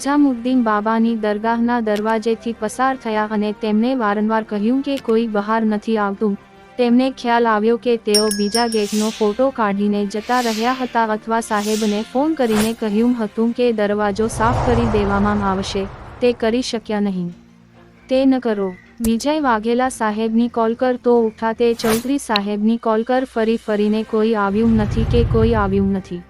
નિઝામુદ્દીન બાબાની દરગાહના દરવાજેથી પસાર થયા અને તેમણે વારંવાર કહ્યું કે કોઈ બહાર નથી આવતું. તેમને ખ્યાલ આવ્યો કે તેઓ બીજા ગેટનો ફોટો કાઢીને જતા રહ્યા હતા અથવા સાહેબને ફોન કરીને કહ્યું હતું કે દરવાજો સાફ કરી દેવામાં આવશે. તે કરી શક્યા નહીં. તે ન કરો. વિજય વાઘેલા સાહેબની કોલ કર તો ઉઠાતે. ચૌધરી સાહેબની કોલ કર. ફરીને કોઈ આવ્યું નથી કે કોઈ આવ્યું નથી.